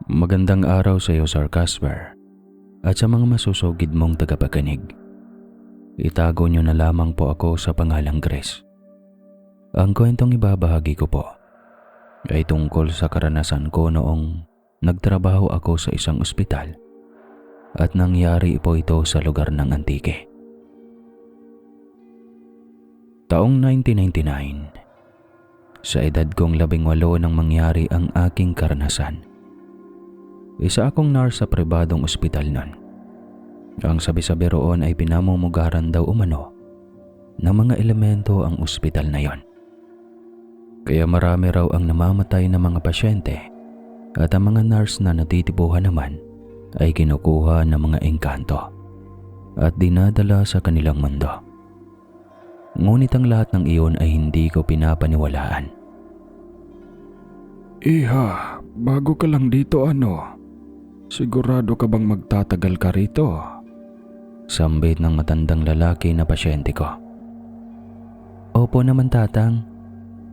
Magandang araw sa iyo, Sir Casper, at sa mga masusugid mong tagapakinig. Itago niyo na lamang po ako sa pangalang Grace. Ang kwentong ibabahagi ko po ay tungkol sa karanasan ko noong nagtrabaho ako sa isang ospital at nangyari po ito sa lugar ng Antique. Taong 1999, sa edad kong 18 nang mangyari ang aking karanasan. Isa akong nurse sa pribadong ospital nun. Ang sabi-sabi roon ay pinamumugaran daw umano ng mga elemento ang ospital na yon. Kaya marami raw ang namamatay na mga pasyente at ang mga nurse na natitibuhan naman ay kinukuha ng mga engkanto at dinadala sa kanilang mundo. Ngunit ang lahat ng iyon ay hindi ko pinapaniwalaan. Iha, bago ka lang dito sigurado ka bang magtatagal ka rito? Sambit ng matandang lalaki na pasyente ko. Opo naman, tatang.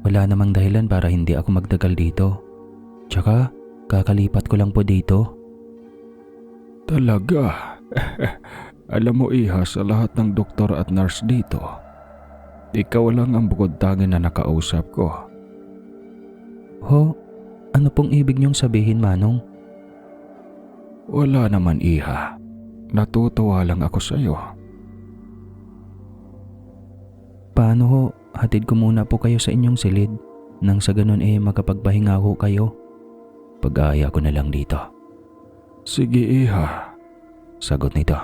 Wala namang dahilan para hindi ako magtagal dito. Tsaka, kakalipat ko lang po dito. Talaga? Alam mo, Iha, sa lahat ng doktor at nurse dito, ikaw lang ang bukod tangi na nakausap ko. Ho? Ano pong ibig niyong sabihin, Manong? Wala naman, Iha. Natutuwa lang ako sa iyo. Paano ho? Hatid ko muna po kayo sa inyong silid nang sa ganun makapagpahinga ho kayo. Pag-aya ko na lang dito. Sige, Iha. Sagot nito.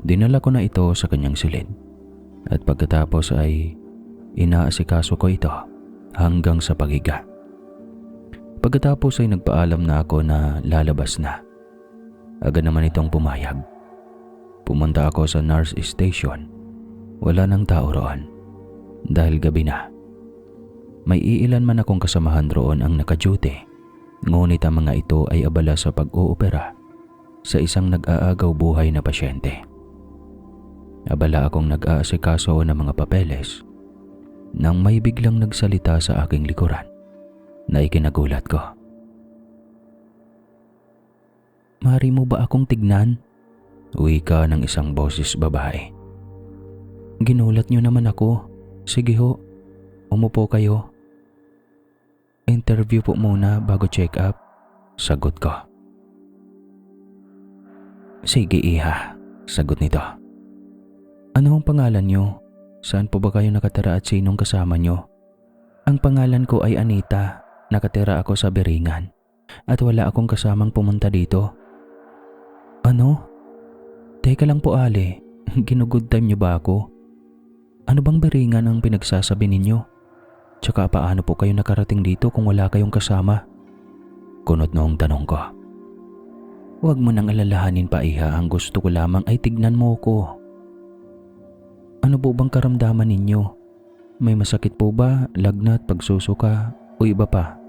Dinala ko na ito sa kanyang silid at pagkatapos ay inaasikaso ko ito hanggang sa paghiga. Pagkatapos ay nagpaalam na ako na lalabas na. Agad naman itong pumayag. Pumunta ako sa nurse station. Wala nang tao roon dahil gabi na. May iilan man akong kasamahan roon ang naka-duty, ngunit ang mga ito ay abala sa pag-uopera sa isang nag-aagaw buhay na pasyente. Abala akong nag-aasikaso ng mga papeles nang may biglang nagsalita sa aking likuran na ikinagulat ko. Mari mo ba akong tignan? Wika ng isang boses babae. Ginulat niyo naman ako. Sige ho, umupo kayo. Interview po muna bago check up. Sagot ko. Sige, Iha. Sagot nito. Ano ang pangalan niyo? Saan po ba kayo nakatira at sinong kasama niyo? Ang pangalan ko ay Anita. Nakatira ako sa Biringan at wala akong kasamang pumunta dito. Ano? Teka lang po, Ale. Ginugood time niyo ba ako? Ano bang Biringan ang pinagsasabi ninyo? Tsaka paano po kayo nakarating dito kung wala kayong kasama? Kunot noong tanong ko. Huwag mo nang alalahanin pa, Iha. Ang gusto ko lamang ay tignan mo ko. Ano po bang karamdaman ninyo? May masakit po ba, lagnat, pagsusuka o iba pa?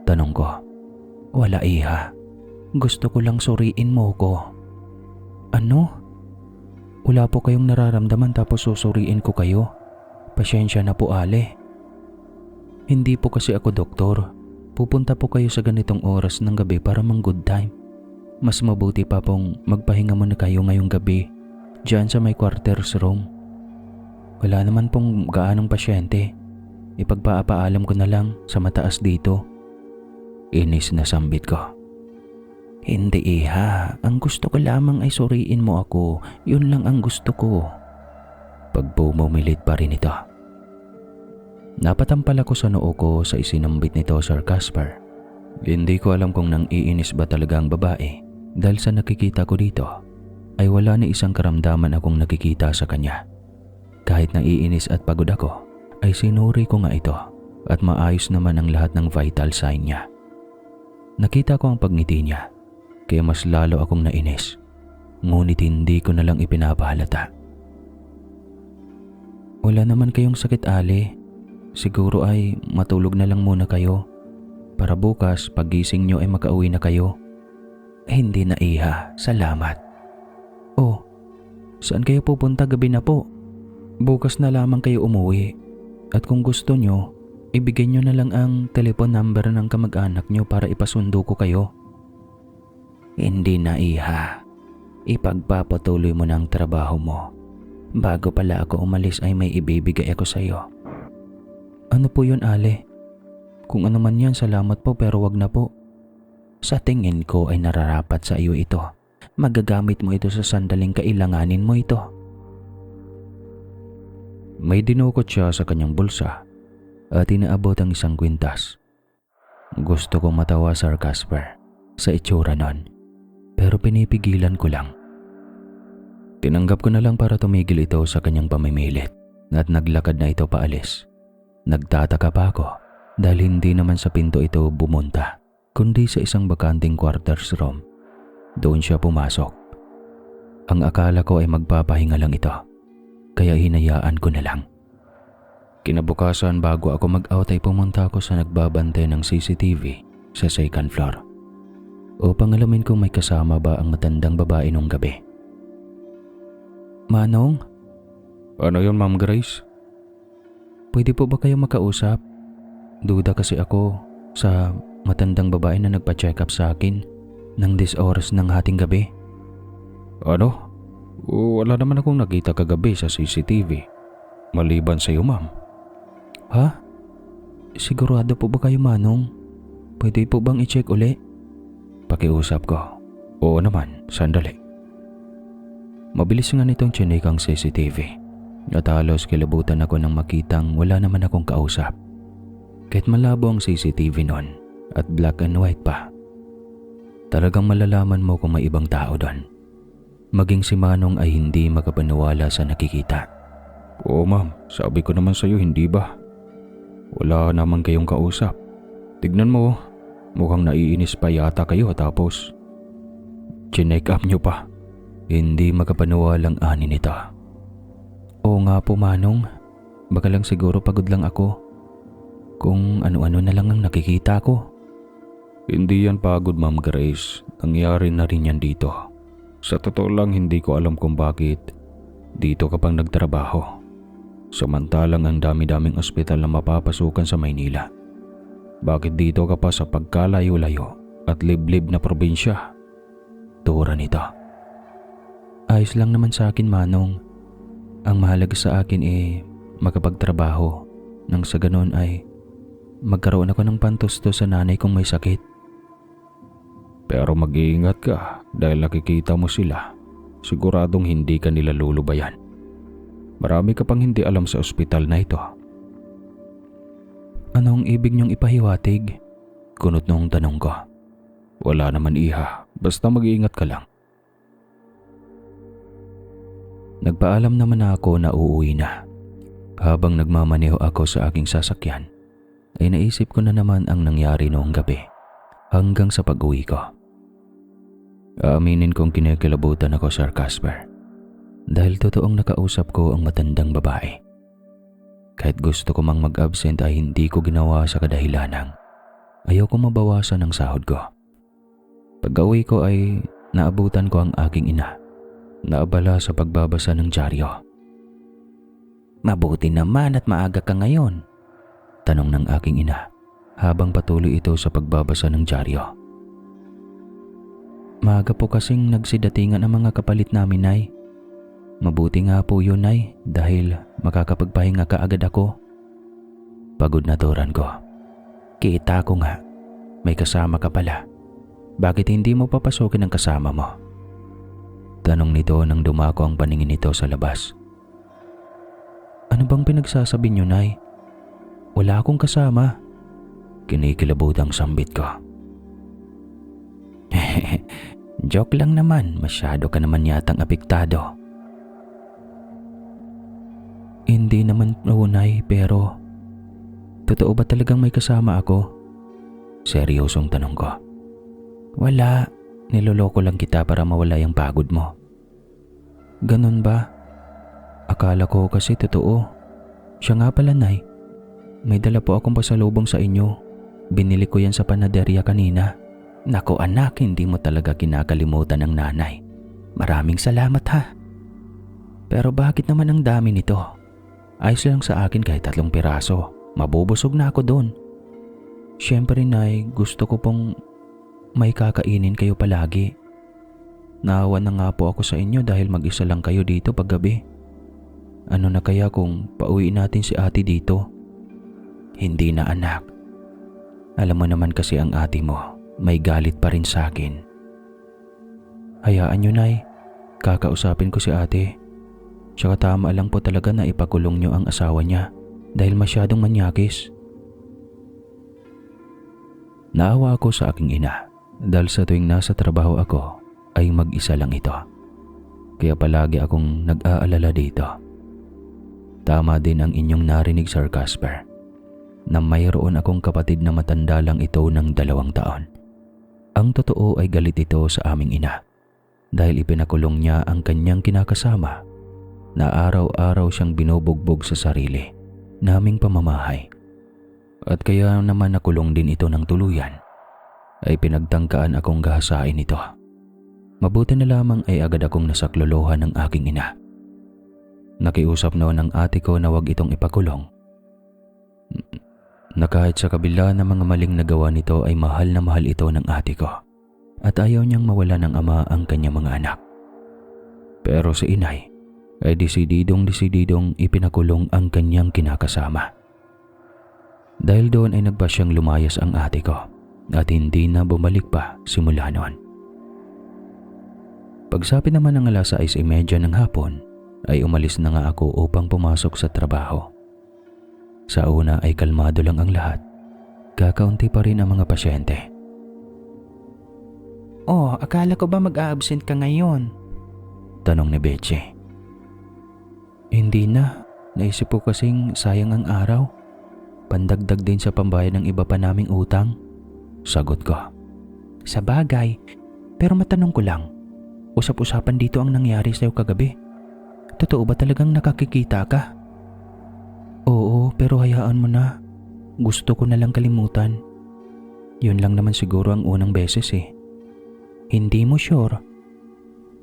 Tanong ko. Wala, Iha. Gusto ko lang suriin mo ko. Ano? Wala po kayong nararamdaman tapos susuriin ko kayo? Pasyensya na po, Ale. Hindi po kasi ako doktor. Pupunta po kayo sa ganitong oras ng gabi para mang good time. Mas mabuti pa pong magpahinga muna kayo ngayong gabi diyan sa may quarters room. Wala naman pong gaanong pasyente. Ipagpapaalam ko na lang sa mataas dito. Inis na sambit ko. Hindi, Iha. Ang gusto ko lamang ay suriin mo ako. Yun lang ang gusto ko. Pagpumilit pa rin ito. Napatampal ako sa noo ko sa isinambit nito, Sir Casper. Hindi ko alam kung nang iinis ba talaga ang babae dahil sa nakikita ko dito ay wala ni isang karamdaman akong nakikita sa kanya. Kahit naiinis at pagod ako ay sinuri ko nga ito at maayos naman ang lahat ng vital sign niya. Nakita ko ang pagngiti niya kaya mas lalo akong nainis, ngunit hindi ko na lang ipinapahalata. Wala naman kayong sakit, Ale. Siguro ay matulog na lang muna kayo para bukas pagising nyo ay makauwi na kayo. Hindi na, Iha. Salamat. Oh, saan kayo pupunta? Gabi na po. Bukas na lamang kayo umuwi. At kung gusto nyo, Ibigay nyo na lang ang telephone number ng kamag-anak nyo para ipasundo ko kayo. Hindi na, iha. Ipagpapatuloy mo ng trabaho mo. Bago pala ako umalis ay may ibibigay ako sa iyo. Ano po yun, Ale? Kung ano man yan, salamat po pero wag na po. Sa tingin ko ay nararapat sa iyo ito. Magagamit mo ito sa sandaling kailanganin mo ito. May dinukot siya sa kanyang bulsa at inaabot ang isang kwintas. Gusto kong matawa, Sir Casper, sa itsura nun, pero pinipigilan ko lang. Tinanggap ko na lang para tumigil ito sa kanyang pamimilit at naglakad na ito paalis. Nagtataka pa ako dahil hindi naman sa pinto ito bumunta, kundi sa isang bakanting quarters room. Doon siya pumasok. Ang akala ko ay magpapahinga lang ito, kaya hinayaan ko na lang. Kinabukasan bago ako mag-out ay pumunta ako sa nagbabantay ng CCTV sa second floor upang alamin kung may kasama ba ang matandang babae nung gabi. Manong? Ano yun, Ma'am Grace? Pwede po ba kayo makausap? Duda kasi ako sa matandang babae na nagpa-check up sa akin ng 10 oras ng hating gabi. Ano? Wala naman akong nakita kagabi sa CCTV. Maliban sa iyo, ma'am. Ha? Sigurado po ba kayo, Manong? Pwede po bang i-check uli? Pakiusap ko. Oo naman, sandali. Mabilis nga nitong chinek ang CCTV at halos kilabutan ako nang makitang wala naman akong kausap. Kahit malabo ang CCTV noon at black and white pa, talagang malalaman mo kung may ibang tao doon. Maging si Manong ay hindi makapaniwala sa nakikita. Oo, ma'am. Sabi ko naman sa iyo, hindi ba? Wala naman kayong kausap. Tignan mo, mukhang naiinis pa yata kayo tapos chinek up nyo pa. Hindi makapaniwalang ani nito. Oo nga po, Manong. Baka lang siguro pagod lang ako. Kung ano-ano na lang ang nakikita ko. Hindi yan pagod, Ma'am Grace. Nangyari na rin yan dito. Sa totoo lang, hindi ko alam kung bakit dito ka pang nagtrabaho. Samantalang ang dami-daming ospital na mapapasukan sa Maynila. Bakit dito ka pa sa pagkalayo-layo at liblib na probinsya? Tura nito. Ayos lang naman sa akin, Manong. Ang mahalaga sa akin makapagtrabaho nang sa ganun ay magkaroon ako ng pantusto sa nanay kong may sakit. Pero mag-iingat ka dahil nakikita mo sila. Siguradong hindi ka nila lulubayan. Marami ka pang hindi alam sa ospital na ito. Anong ibig niyong ipahiwatig? Kunot nung tanong ko. Wala naman, iha. Basta mag-iingat ka lang. Nagpaalam naman ako na uuwi na. Habang nagmamaneho ako sa aking sasakyan, ay naisip ko na naman ang nangyari noong gabi hanggang sa pag-uwi ko. Aaminin kong kinikilabutan ako, Sir Casper, dahil totoong nakausap ko ang matandang babae. Kahit gusto ko mang mag-absent ay hindi ko ginawa sa kadahilanang ayaw ko mabawasan ang sahod ko. Pag-uwi ko ay naabutan ko ang aking ina. Naabala sa pagbabasa ng dyaryo. Mabuti naman at maaga ka ngayon, tanong ng aking ina habang patuloy ito sa pagbabasa ng dyaryo. Maaga po kasing nagsidatingan ang mga kapalit namin, Nay. Mabuti nga po yun, Nay, dahil makakapagpahinga ka agad ako. Pagod na turan ko. Kita ko nga, may kasama ka pala. Bakit hindi mo papasukin ang kasama mo? Tanong nito nang dumako ang paningin nito sa labas. Ano bang pinagsasabi niyo, Nay? Wala akong kasama. Kinikilabutang sambit ko. Joke lang naman, masyado ka naman yatang apektado. Hindi naman po, Nay, pero totoo ba talagang may kasama ako? Seryosong tanong ko. Wala, niloloko lang kita para mawala yung pagod mo. Ganon ba? Akala ko kasi totoo. Siya nga pala, Nay. May dala po akong pasalubong sa inyo. Binili ko yan sa panaderya kanina. Nako anak, hindi mo talaga kinakalimutan ang nanay. Maraming salamat ha. Pero bakit naman ang dami nito? Ayos lang sa akin kahit 3 piraso. Mabubusog na ako doon. Siyempre, Nay, gusto ko pong may kakainin kayo palagi. Naawa na nga po ako sa inyo dahil mag-isa lang kayo dito paggabi. Ano na kaya kung pauwiin natin si ate dito? Hindi na, anak. Alam mo naman kasi ang ate mo, may galit pa rin sa akin. Hayaan nyo, Nay. Kakausapin ko si ate. Tsaka tama lang po talaga na ipakulong nyo ang asawa niya dahil masyadong manyakis. Naawa ako sa aking ina dahil sa tuwing nasa trabaho ako ay mag-isa lang ito. Kaya palagi akong nag-aalala dito. Tama din ang inyong narinig, Sir Casper, na mayroon akong kapatid na matanda lang ito ng 2 taon. Ang totoo ay galit ito sa aming ina dahil ipinakulong niya ang kanyang kinakasama na araw-araw siyang binubugbog sa sarili naming pamamahay. At kaya naman nakulong din ito ng tuluyan ay pinagtangkaan akong gahasain ito. Mabuti na lamang ay agad akong nasaklolohan ng aking ina. Nakiusap noon ng ate ko na wag itong ipakulong. Na kahit sa kabila ng mga maling nagawa nito ay mahal na mahal ito ng ate ko at ayaw niyang mawala ng ama ang kanyang mga anak. Pero si inay ay desididong ipinakulong ang kanyang kinakasama. Dahil doon ay nagpa siyang lumayas ang ate ko at hindi na bumalik pa simula noon. Pagsapit naman ng 6:30 ng hapon ay umalis na nga ako upang pumasok sa trabaho. Sa una ay kalmado lang ang lahat. Kakaunti pa rin ang mga pasyente. Oh, akala ko ba mag-a-absent ka ngayon? Tanong ni Betsie. Hindi na. Naisip ko kasing sayang ang araw. Pandagdag din sa pambayad ng iba pa naming utang. Sagot ko. Sa bagay, pero matanong ko lang. Usap-usapan dito ang nangyari sa'yo kagabi. Totoo ba talagang nakakikita ka? Oo, pero hayaan mo na. Gusto ko na lang kalimutan. Yun lang naman siguro ang unang beses eh. Hindi mo sure?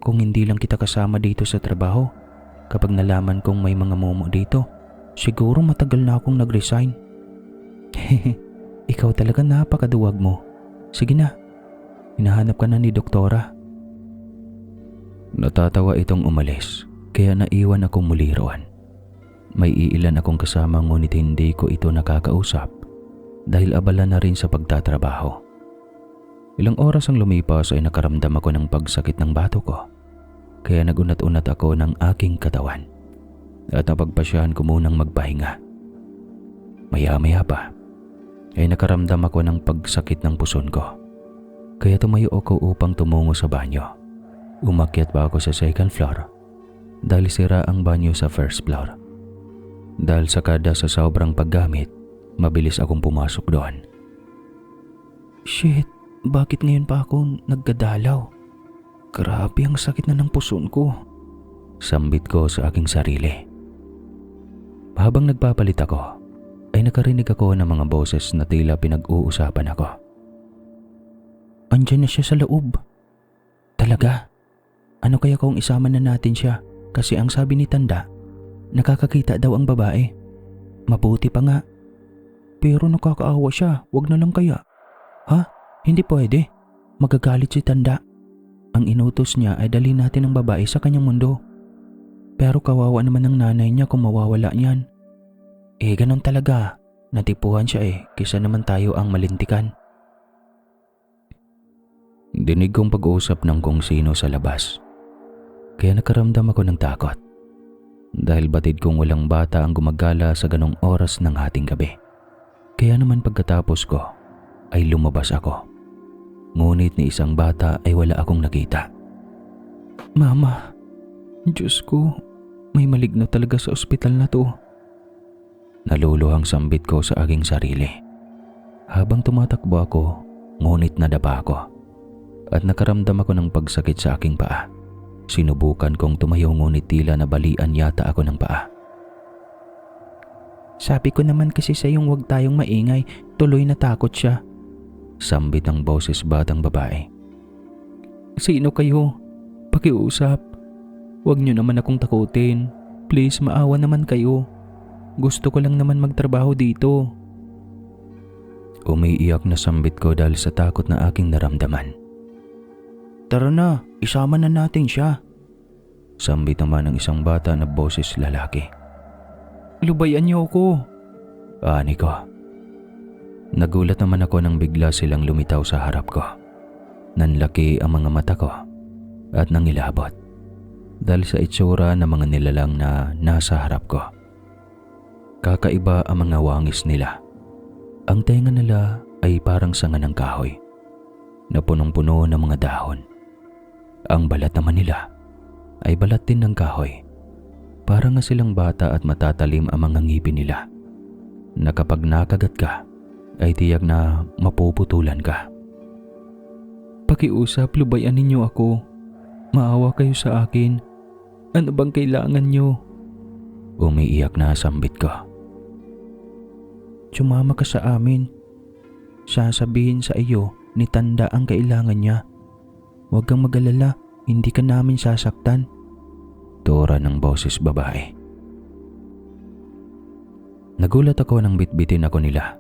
Kung hindi lang kita kasama dito sa trabaho, kapag nalaman kong may mga momo dito, siguro matagal na akong nag-resign. Ikaw talaga napakaduwag mo. Sige na, hinahanap ka na ni doktora. Natatawa itong umalis, kaya naiwan akong muli roon. May iilan akong kasama ngunit hindi ko ito nakakausap dahil abala na rin sa pagtatrabaho. Ilang oras ang lumipas ay nakaramdam ako ng pagsakit ng bato ko, kaya nagunat-unat ako ng aking katawan at napagpasyahan ko munang magpahinga. Maya-maya pa ay nakaramdam ako ng pagsakit ng puson ko, kaya tumayo ako upang tumungo sa banyo. Umakyat pa ako sa 2nd floor dahil sira ang banyo sa 1st floor. Dahil sakada sa sobrang paggamit, mabilis akong pumasok doon. Shit, bakit ngayon pa ako nagdadalaw? Grabe ang sakit na ng puson ko. Sambit ko sa aking sarili. Habang nagpapalit ako, ay nakarinig ako ng mga boses na tila pinag-uusapan ako. Andiyan na siya sa loob. Talaga? Ano kaya kung isama na natin siya? Kasi ang sabi ni Tanda, nakakakita daw ang babae. Mabuti pa nga. Pero nakakaawa siya, wag na lang kaya. Ha? Hindi pwede. Magagalit si Tanda. Ang inutos niya ay dalhin natin ang babae sa kanyang mundo. Pero kawawa naman ang nanay niya kung mawawala niyan. Ganon talaga. Natipuhan siya kaysa naman tayo ang malintikan. Dinig kong pag-uusap ng kung sino sa labas. Kaya nakaramdam ako ng takot. Dahil batid kong walang bata ang gumagala sa ganong oras ng hating gabi. Kaya naman pagkatapos ko ay lumabas ako. Ngunit ni isang bata ay wala akong nakita. Mama, Diyos ko, may maligno talaga sa ospital na to. Naluluhang sambit ko sa aking sarili. Habang tumatakbo ako, ngunit nadapa ako. At nakaramdam ako ng pagsakit sa aking paa. Sinubukan kong tumayo ngunit tila nabalian yata ako ng paa. Sabi ko naman kasi sa yung huwag tayong maingay, tuloy natakot siya. Sambit ang boses batang babae. Sino kayo? Pakiusap. Huwag niyo naman akong takutin. Please, maawa naman kayo. Gusto ko lang naman magtrabaho dito. Umiiyak na sambit ko dahil sa takot na aking naramdaman. Tara na, isama na natin siya. Sambit naman ng isang bata na boses lalaki. Lubayan niyo ako. Ani ko. Nagulat naman ako nang bigla silang lumitaw sa harap ko. Nanlaki ang mga mata ko at nangilabot dahil sa itsura ng mga nilalang na nasa harap ko. Kakaiba ang mga wangis nila. Ang tenga nila ay parang sanga ng kahoy na punong-puno ng mga dahon. Ang balat naman nila ay balat din ng kahoy. Parang nga silang bata at matatalim ang mga ngipin nila na kapag nakagat ka ay tiyak na mapuputulan ka. Pakiusap, lubayan ninyo ako. Maawa kayo sa akin. Ano bang kailangan nyo? Umiiyak na sambit ko. Sumama ka sa amin. Sasabihin sa iyo ni Tanda ang kailangan niya. Huwag kang mag-alala, hindi ka namin sasaktan. Tura ng boses babae. Nagulat ako nang bitbitin ako nila.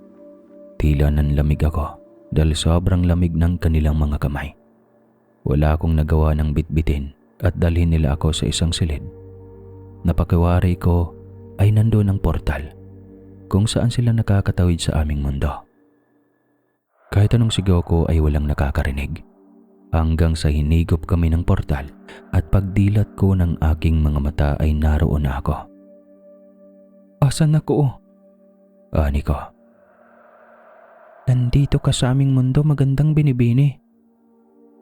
Tila nanlamig ako dahil sobrang lamig ng kanilang mga kamay. Wala akong nagawa ng bitbitin at dalhin nila ako sa isang silid. Napakiwari ko ay nandoon ang portal kung saan sila nakakatawid sa aming mundo. Kahit anong sigaw ko ay walang nakakarinig hanggang sa hinigop kami ng portal at pagdilat ko ng aking mga mata ay naroon na ako. Asan ako? Ani ko. Nandito ka sa aming mundo, magandang binibini.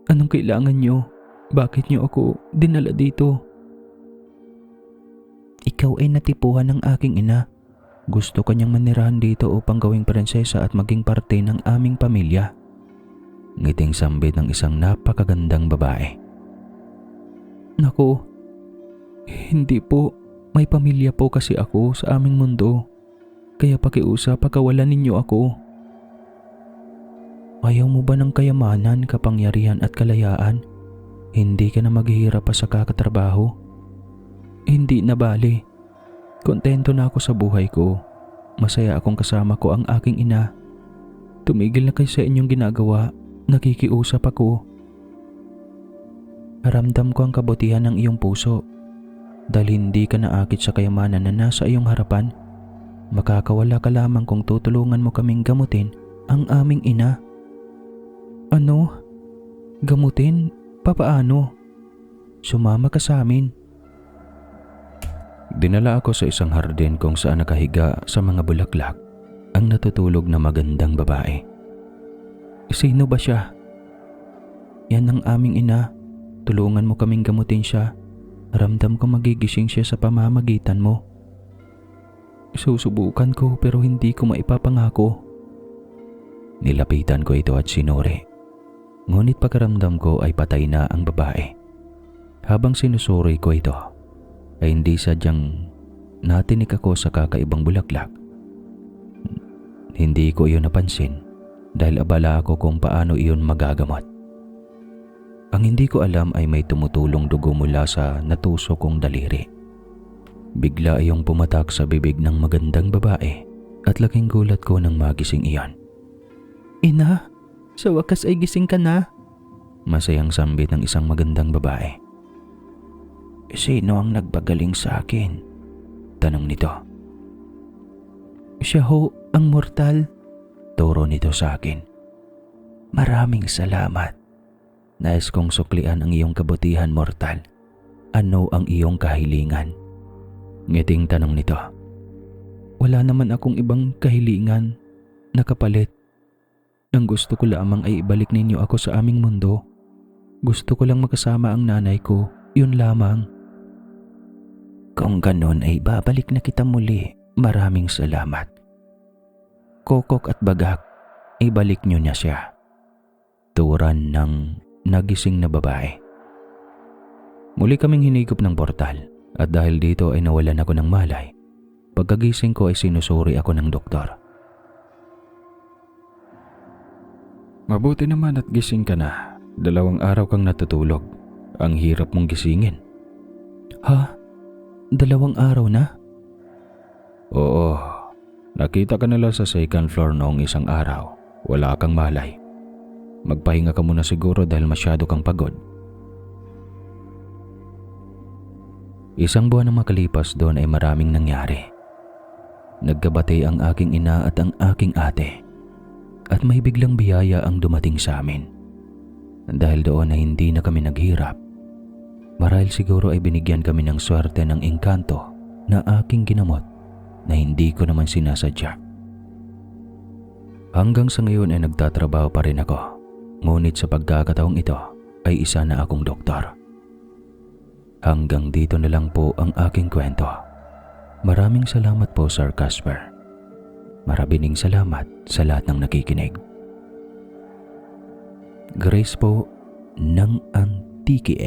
Anong kailangan nyo? Bakit nyo ako dinala dito? Ikaw ay natipuhan ng aking ina. Gusto kanyang manirahan dito upang gawing prinsesa at maging parte ng aming pamilya. Ngiting sambit ng isang napakagandang babae. Naku, hindi po. May pamilya po kasi ako sa aming mundo. Kaya pakiusap, pakawalan ninyo ako. Ayaw mo ba ng kayamanan, kapangyarihan at kalayaan? Hindi ka na maghihirap pa sa kakatrabaho? Hindi na bali. Kontento na ako sa buhay ko. Masaya akong kasama ko ang aking ina. Tumigil na kayo sa inyong ginagawa. Nakikiusap ako. Ramdam ko ang kabutihan ng iyong puso. Dahil hindi ka naakit sa kayamanan na nasa iyong harapan. Makakawala ka lamang kung tutulungan mo kaming gamutin ang aming ina. Ano? Gamutin? Papaano? Sumama ka sa amin. Dinala ako sa isang hardin kung saan nakahiga sa mga bulaklak ang natutulog na magandang babae. Sino ba siya? Yan ang aming ina. Tulungan mo kaming gamutin siya. Ramdam ko magigising siya sa pamamagitan mo. Susubukan ko pero hindi ko maipapangako. Nilapitan ko ito at sinuri. Ngunit pagkaramdam ko ay patay na ang babae. Habang sinusuri ko ito, ay hindi sadyang natinik ako sa kakaibang bulaklak. Hindi ko iyon napansin dahil abala ako kung paano iyon magagamot. Ang hindi ko alam ay may tumutulong dugo mula sa natusok kong daliri. Bigla iyong pumatak sa bibig ng magandang babae at laking gulat ko nang magising iyon. Ina, sa wakas ay gising ka na. Masayang sambit ng isang magandang babae. Sino ang nagpagaling sa akin? Tanong nito. Siya ho, ang mortal. Turo nito sa akin. Maraming salamat. Nais kong suklian ang iyong kabutihan, mortal. Ano ang iyong kahilingan? Ngiting tanong nito. Wala naman akong ibang kahilingan na kapalit. Ang gusto ko lamang ay ibalik ninyo ako sa aming mundo. Gusto ko lang makasama ang nanay ko, yun lamang. Kung ganon ay babalik na kita muli. Maraming salamat. Kokok at Bagak, ibalik nyo na siya. Turan ng nagising na babae. Muli kaming hinigop ng portal at dahil dito ay nawalan ako ng malay. Pagkagising ko ay sinusuri ako ng doktor. Mabuti naman at gising ka na. 2 araw kang natutulog. Ang hirap mong gisingin. Ha? 2 araw na? Oo, nakita ka nila sa second floor noong isang araw. Wala kang malay. Magpahinga ka muna siguro dahil masyado kang pagod. Isang buwan na makalipas doon ay maraming nangyari. Nagkabati ang aking ina at ang aking ate. At may biglang biyaya ang dumating sa amin. Dahil doon na hindi na kami naghirap. Marahil siguro ay binigyan kami ng swerte ng engkanto na aking ginamot na hindi ko naman sinasadya. Hanggang sa ngayon ay nagtatrabaho pa rin ako. Ngunit sa pagkakataong ito ay isa na akong doktor. Hanggang dito na lang po ang aking kwento. Maraming salamat po, Sir Casper. Maraming salamat sa lahat ng nakikinig. Grace po ng Antique.